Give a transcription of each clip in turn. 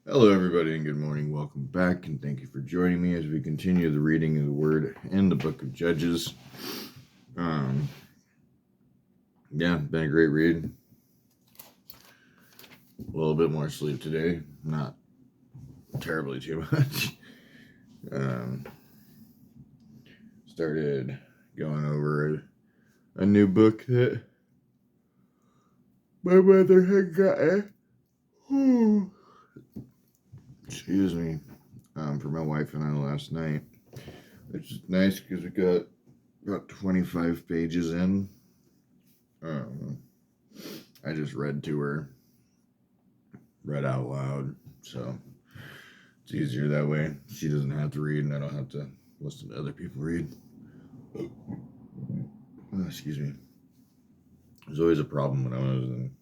Hello, everybody, and good morning. Welcome back, and thank you for joining me as we continue the reading of the Word in the Book of Judges. Been a great read. A little bit more sleep today, not terribly too much. Started going over a new book that my mother had gotten. Excuse me. For my wife and I last night. Which is nice because we got about 25 pages in. I just read to her, read out loud, so it's easier that way. She doesn't have to read, and I don't have to listen to other people read. Excuse me. There's always a problem when I was in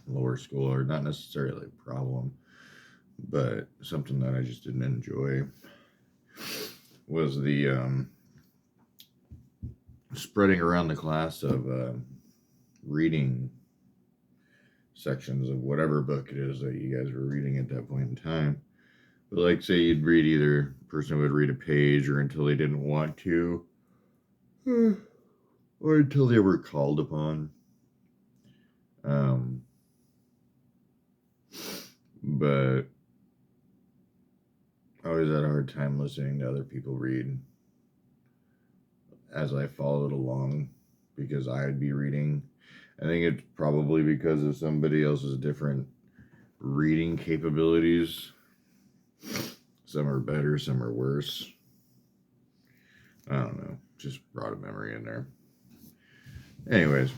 lower school, or not necessarily a problem, but something that I just didn't enjoy was the spreading around the class of reading sections of whatever book it is that you guys were reading at that point in time. But like, say you'd read either person would read a page or until they didn't want to, or until they were called upon. But I always had a hard time listening to other people read as I followed along because I'd be reading. I think it's probably because of somebody else's different reading capabilities. Some are better, some are worse. I don't know. Just brought a memory in there. Anyways,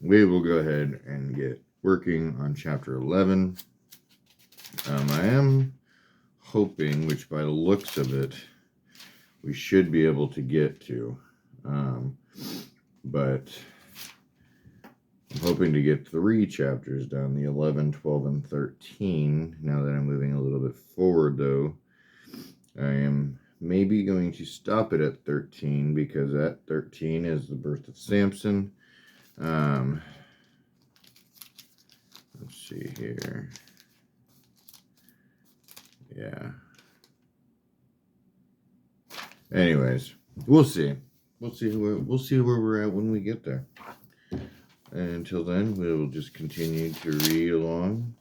we will go ahead and get working on chapter 11. I am hoping, which by the looks of it, we should be able to get to. But I'm hoping to get 3 chapters done, the 11, 12, and 13. Now that I'm moving a little bit forward, though, I am maybe going to stop it at 13, because at 13 is the birth of Samson. Let's see here. Yeah. Anyways, we'll see. We'll see where we're at when we get there. And until then, we will just continue to read along,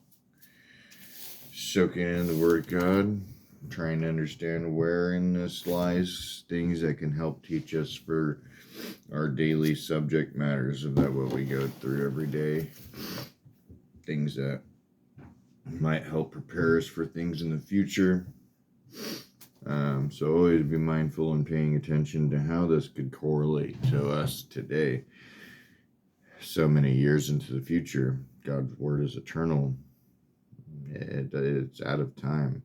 soaking in the Word of God, trying to understand where in this lies things that can help teach us for our daily subject matters of that what we go through every day. Things that might help prepare us for things in the future. So always be mindful and paying attention to how this could correlate to us today. So many years into the future, God's word is eternal. It's out of time.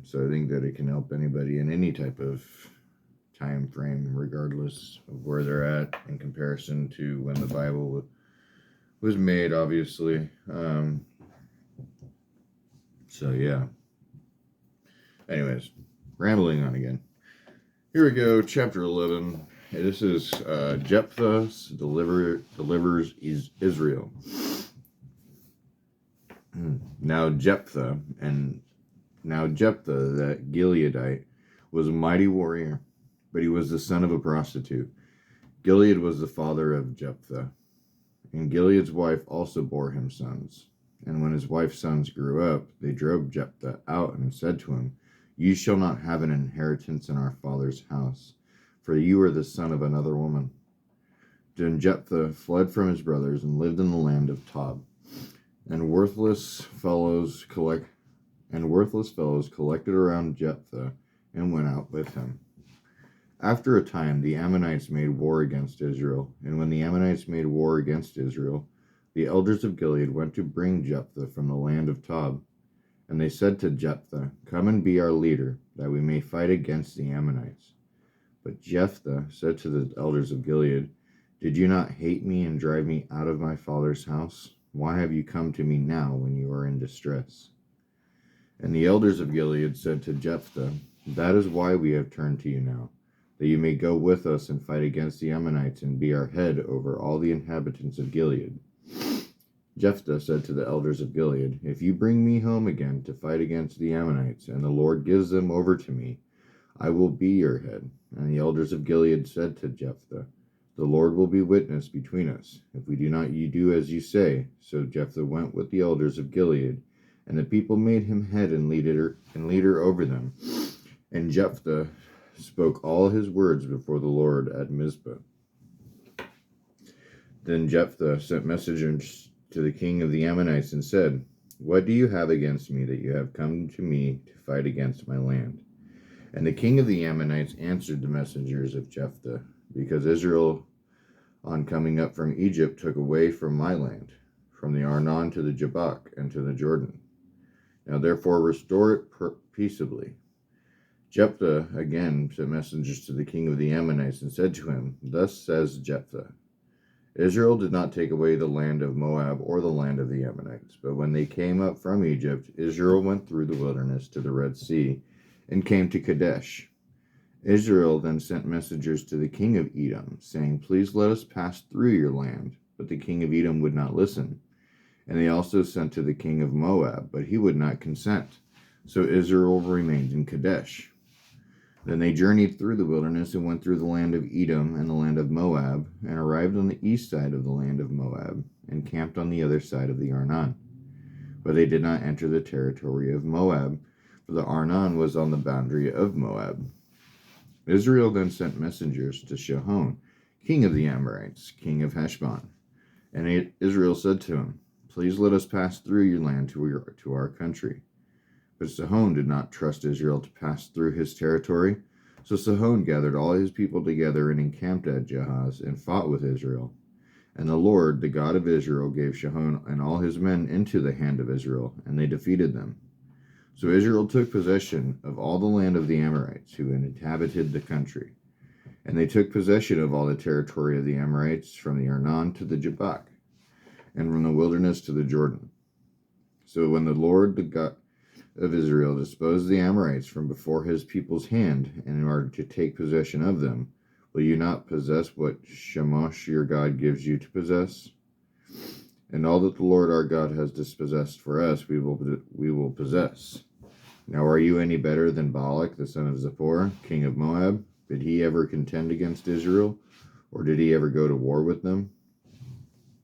So I think that it can help anybody in any type of time frame, regardless of where they're at in comparison to when the Bible was made, obviously. So yeah. Anyways, rambling on again. Here we go, chapter 11. This is Jephthah delivers Israel. Now Jephthah, that Gileadite, was a mighty warrior, but he was the son of a prostitute. Gilead was the father of Jephthah, and Gilead's wife also bore him sons. And when his wife's sons grew up, they drove Jephthah out and said to him, "You shall not have an inheritance in our father's house, for you are the son of another woman." Then Jephthah fled from his brothers and lived in the land of Tob. And worthless fellows collected around Jephthah and went out with him. After a time, the Ammonites made war against Israel. And when the Ammonites made war against Israel, the elders of Gilead went to bring Jephthah from the land of Tob. And they said to Jephthah, "Come and be our leader, that we may fight against the Ammonites." But Jephthah said to the elders of Gilead, "Did you not hate me and drive me out of my father's house? Why have you come to me now when you are in distress?" And the elders of Gilead said to Jephthah, "That is why we have turned to you now, that you may go with us and fight against the Ammonites and be our head over all the inhabitants of Gilead." Jephthah said to the elders of Gilead, "If you bring me home again to fight against the Ammonites, and the Lord gives them over to me, I will be your head." And the elders of Gilead said to Jephthah, "The Lord will be witness between us, if we do not do as you say." So Jephthah went with the elders of Gilead, and the people made him head and leader over them. And Jephthah spoke all his words before the Lord at Mizpah. Then Jephthah sent messengers to the king of the Ammonites and said, "What do you have against me that you have come to me to fight against my land?" And the king of the Ammonites answered the messengers of Jephthah, "Because Israel, on coming up from Egypt, took away from my land, from the Arnon to the Jabbok and to the Jordan. Now therefore restore it peaceably." Jephthah again sent messengers to the king of the Ammonites and said to him, "Thus says Jephthah, Israel did not take away the land of Moab or the land of the Ammonites, but when they came up from Egypt, Israel went through the wilderness to the Red Sea and came to Kadesh. Israel then sent messengers to the king of Edom, saying, "Please let us pass through your land." But the king of Edom would not listen. And they also sent to the king of Moab, but he would not consent. So Israel remained in Kadesh. Then they journeyed through the wilderness and went through the land of Edom and the land of Moab, and arrived on the east side of the land of Moab, and camped on the other side of the Arnon. But they did not enter the territory of Moab, for the Arnon was on the boundary of Moab. Israel then sent messengers to Sihon, king of the Amorites, king of Heshbon. And Israel said to him, "Please let us pass through your land to our country." But Sihon did not trust Israel to pass through his territory. So Sihon gathered all his people together and encamped at Jahaz and fought with Israel. And the Lord, the God of Israel, gave Sihon and all his men into the hand of Israel, and they defeated them. So Israel took possession of all the land of the Amorites who inhabited the country. And they took possession of all the territory of the Amorites from the Arnon to the Jabbok, and from the wilderness to the Jordan. So when the Lord, the God of Israel, disposed the Amorites from before his people's hand, and in order to take possession of them, will you not possess what Chemosh your God gives you to possess? And all that the Lord our God has dispossessed for us, we will possess. Now are you any better than Balak, the son of Zippor, king of Moab? Did he ever contend against Israel, or did he ever go to war with them?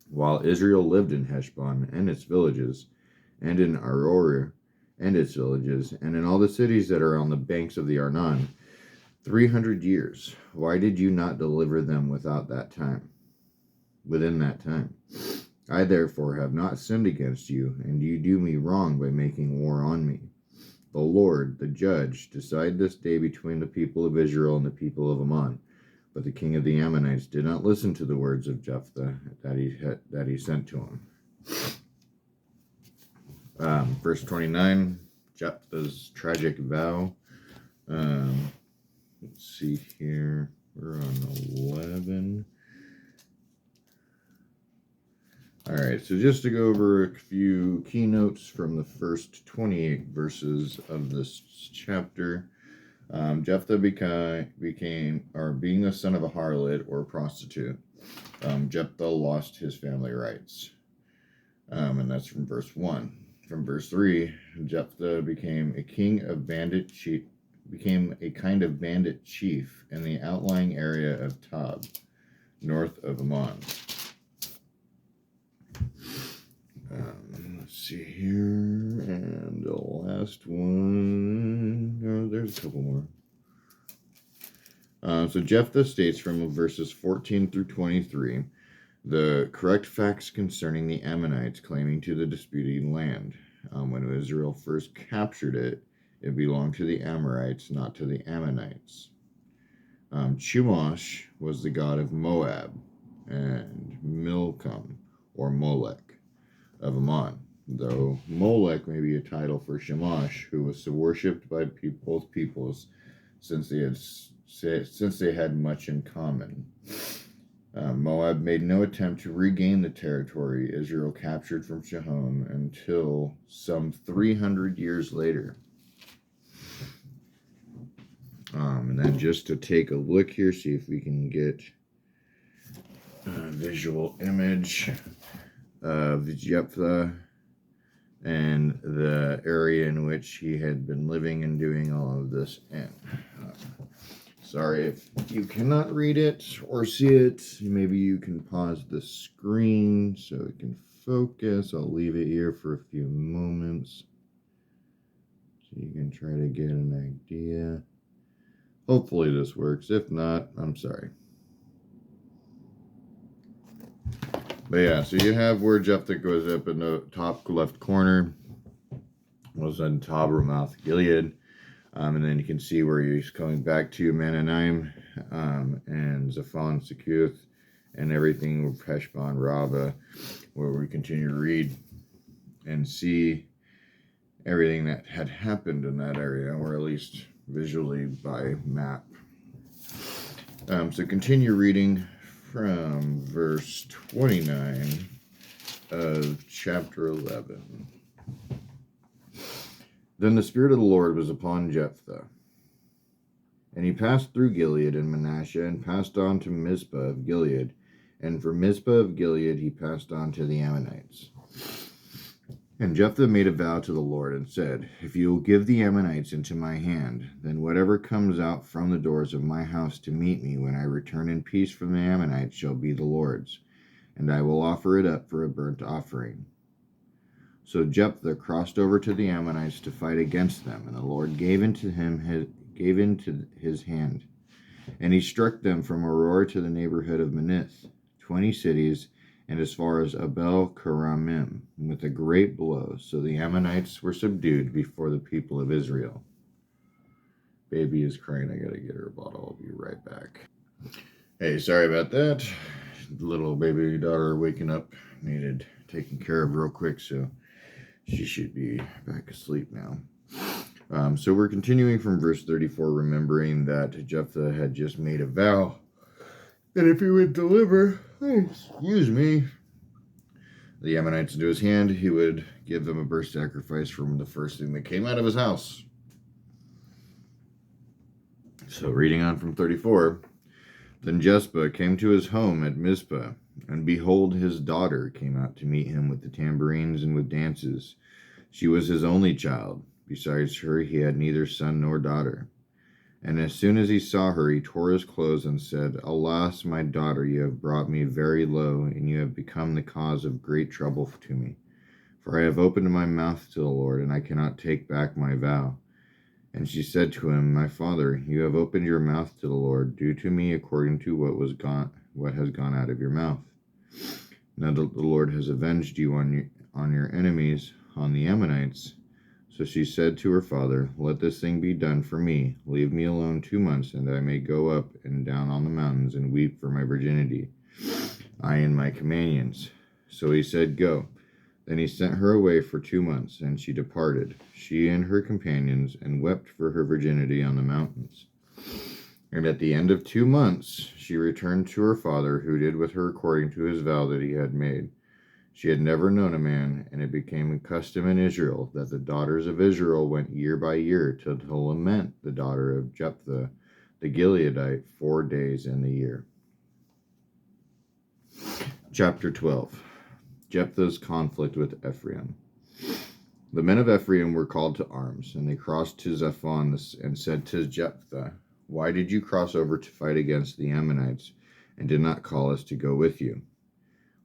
While Israel lived in Heshbon and its villages, and in Aroer and its villages, and in all the cities that are on the banks of the Arnon, 300 years. Why did you not deliver them within that time? I therefore have not sinned against you, and you do me wrong by making war on me. The Lord, the judge, decide this day between the people of Israel and the people of Ammon. But the king of the Ammonites did not listen to the words of Jephthah that he sent to him. Verse 29, Jephthah's tragic vow. Let's see here. We're on 11. All right, so just to go over a few keynotes from the first 28 verses of this chapter. Jephthah being the son of a harlot or prostitute, Jephthah lost his family rights. And that's from verse 1. From verse 3, Jephthah became a kind of bandit chief in the outlying area of Tob, north of Ammon. Let's see here, and the last one. Oh, there's a couple more. So Jephthah states from verses 14 through 23 the correct facts concerning the Ammonites claiming to the disputed land. When Israel first captured it, it belonged to the Amorites, not to the Ammonites. Chemosh was the god of Moab, and Milcom, or Molech, of Ammon, though Molech may be a title for Chemosh, who was worshipped by both peoples since they had much in common. Moab made no attempt to regain the territory Israel captured from Sihon until some 300 years later. And then just to take a look here, see if we can get a visual image of Jephthah and the area in which he had been living and doing all of this in. Sorry if you cannot read it or see it. Maybe you can pause the screen so it can focus. I'll leave it here for a few moments so you can try to get an idea. Hopefully this works. If not, I'm sorry. But yeah, so you have where Jephthah goes up in the top left corner. Was in Tob-Ramoth Gilead. And then you can see where he's coming back to Mahanaim and Zaphon, Succoth, and everything with Heshbon, Rabbah, where we continue to read and see everything that had happened in that area, or at least visually by map. So continue reading from verse 29 of chapter 11. Then the Spirit of the Lord was upon Jephthah, and he passed through Gilead and Manasseh, and passed on to Mizpah of Gilead, and from Mizpah of Gilead he passed on to the Ammonites. And Jephthah made a vow to the Lord, and said, If you will give the Ammonites into my hand, then whatever comes out from the doors of my house to meet me when I return in peace from the Ammonites shall be the Lord's, and I will offer it up for a burnt offering. So Jephthah crossed over to the Ammonites to fight against them, and the Lord gave into his hand. And he struck them from Aroer to the neighborhood of Minnith, 20 cities, and as far as Abel-Keramim, with a great blow. So the Ammonites were subdued before the people of Israel. Baby is crying. I gotta get her a bottle. I'll be right back. Hey, sorry about that. Little baby daughter waking up needed taken care of real quick, so she should be back asleep now. So we're continuing from verse 34, remembering that Jephthah had just made a vow that if he would deliver, the Ammonites into his hand, he would give them a burnt sacrifice from the first thing that came out of his house. So reading on from 34, Then Jephthah came to his home at Mizpah, and behold, his daughter came out to meet him with the tambourines and with dances. She was his only child. Besides her, he had neither son nor daughter. And as soon as he saw her, he tore his clothes and said, Alas, my daughter, you have brought me very low, and you have become the cause of great trouble to me. For I have opened my mouth to the Lord, and I cannot take back my vow. And she said to him, My father, you have opened your mouth to the Lord. Do to me according to what has gone out of your mouth. Now the Lord has avenged you on your enemies, on the Ammonites. So she said to her father, Let this thing be done for me. Leave me alone 2 months, and I may go up and down on the mountains and weep for my virginity, I and my companions. So he said, Go. Then he sent her away for 2 months, and she departed, she and her companions, and wept for her virginity on the mountains. And at the end of 2 months, she returned to her father, who did with her according to his vow that he had made. She had never known a man, and it became a custom in Israel that the daughters of Israel went year by year to lament the daughter of Jephthah the Gileadite 4 days in the year. Chapter 12. Jephthah's conflict with Ephraim. The men of Ephraim were called to arms, and they crossed to Zaphon and said to Jephthah, Why did you cross over to fight against the Ammonites, and did not call us to go with you?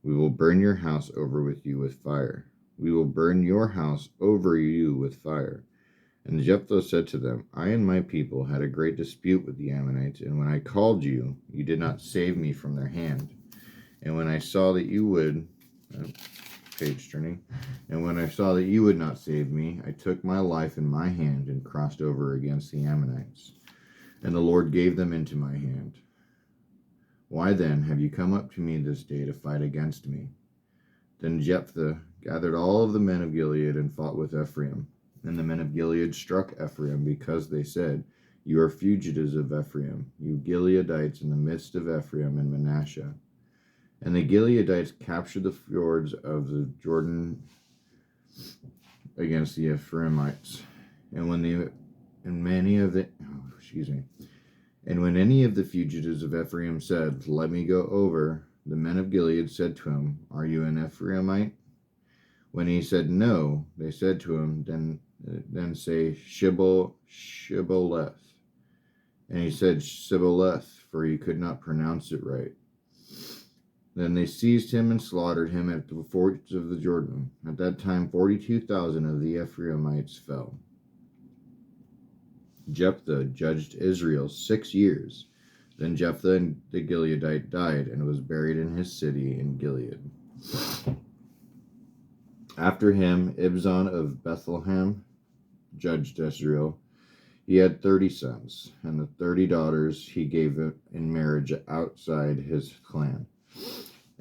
We will burn your house over with you with fire. We will burn your house over you with fire. And Jephthah said to them, I and my people had a great dispute with the Ammonites, and when I called you, you did not save me from their hand. And when I saw that you would, and when I saw that you would not save me, I took my life in my hand and crossed over against the Ammonites. And the Lord gave them into my hand. Why then have you come up to me this day to fight against me? Then Jephthah gathered all of the men of Gilead and fought with Ephraim. And the men of Gilead struck Ephraim because they said, You are fugitives of Ephraim, you Gileadites in the midst of Ephraim and Manasseh. And the Gileadites captured the fjords of the Jordan against the Ephraimites. And when any of the fugitives of Ephraim said, Let me go over, the men of Gilead said to him, Are you an Ephraimite? When he said no, they said to him, Then say Shibboleth. And he said Shibboleth, for he could not pronounce it right. Then they seized him and slaughtered him at the fords of the Jordan. At that time 42,000 of the Ephraimites fell. Jephthah judged Israel 6 years. Then Jephthah the Gileadite died and was buried in his city in Gilead. After him, Ibzan of Bethlehem judged Israel. He had 30 sons, and the 30 daughters he gave in marriage outside his clan.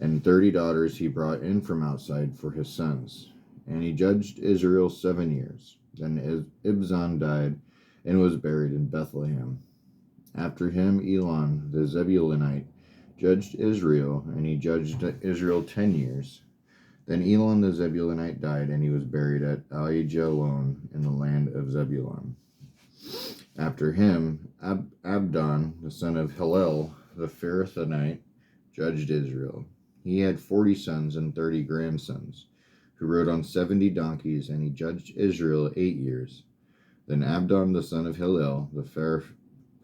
And 30 daughters he brought in from outside for his sons. And he judged Israel 7 years. Then Ibzan died and was buried in Bethlehem. After him, Elon the Zebulunite judged Israel, and he judged Israel 10 years. Then Elon the Zebulunite died, and he was buried at Aijalon in the land of Zebulun. After him, Abdon, the son of Hillel the Pirathonite, judged Israel. He had 40 sons and 30 grandsons, who rode on 70 donkeys, and he judged Israel 8 years. Then Abdon, the son of Hillel the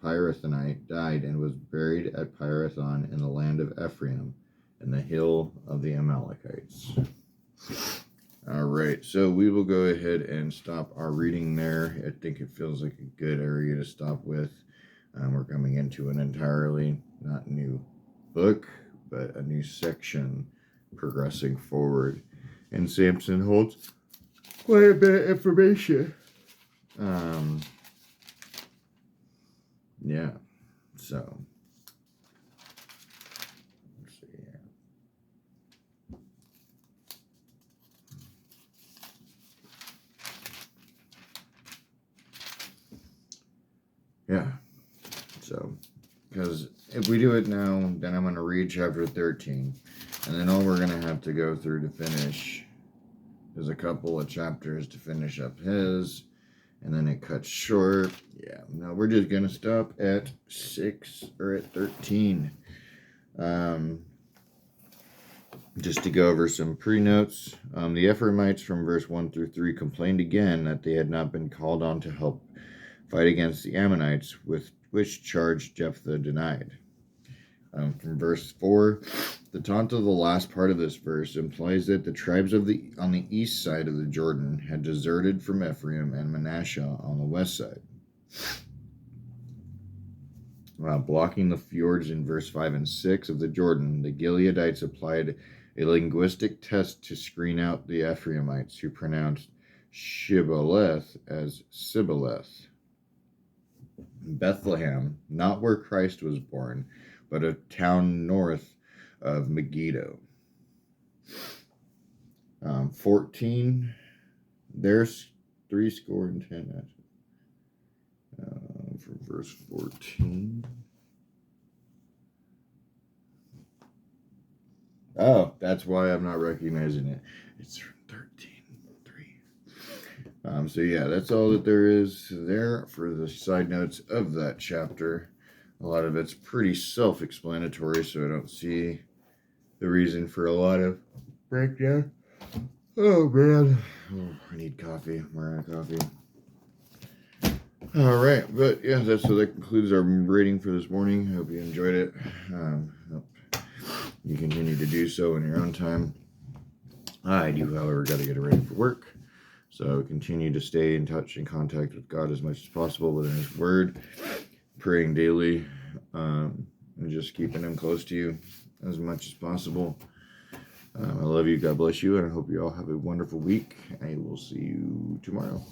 Pirathonite, died and was buried at Pirathon in the land of Ephraim, in the hill of the Amalekites. All right, so we will go ahead and stop our reading there. I think it feels like a good area to stop with. We're coming into an entirely not new book, but a new section progressing forward. And Samson holds quite a bit of information. Yeah, so let's see here. Yeah, so because if we do it now, then I'm going to read chapter 13, and then all we're going to have to go through to finish is a couple of chapters to finish up his. And then it cuts short. Yeah, no, we're just going to stop at 6 or at 13. Just to go over some pre-notes. The Ephraimites from verse 1 through 3 complained again that they had not been called on to help fight against the Ammonites, with which charge Jephthah denied. From verse 4, the taunt of the last part of this verse implies that the tribes on the east side of the Jordan had deserted from Ephraim and Manasseh on the west side. Blocking the fjords in verse 5 and 6 of the Jordan, the Gileadites applied a linguistic test to screen out the Ephraimites, who pronounced Shibboleth as Sibboleth. Bethlehem, not where Christ was born, but a town north of Megiddo. 14, there's 70. From verse 14. Oh, that's why I'm not recognizing it. It's from 13:3. So yeah, that's all that there is there for the side notes of that chapter. A lot of it's pretty self-explanatory, so I don't see the reason for a lot of breakdown. Oh, man. Oh, I need coffee. We're out of coffee. All right, but yeah, so that concludes our reading for this morning. I hope you enjoyed it. Hope you continue to do so in your own time. I do, however, got to get ready for work. So continue to stay in touch and contact with God as much as possible within His Word, praying daily, and just keeping Him close to you as much as possible. I love you. God bless you, and I hope you all have a wonderful week. I will see you tomorrow.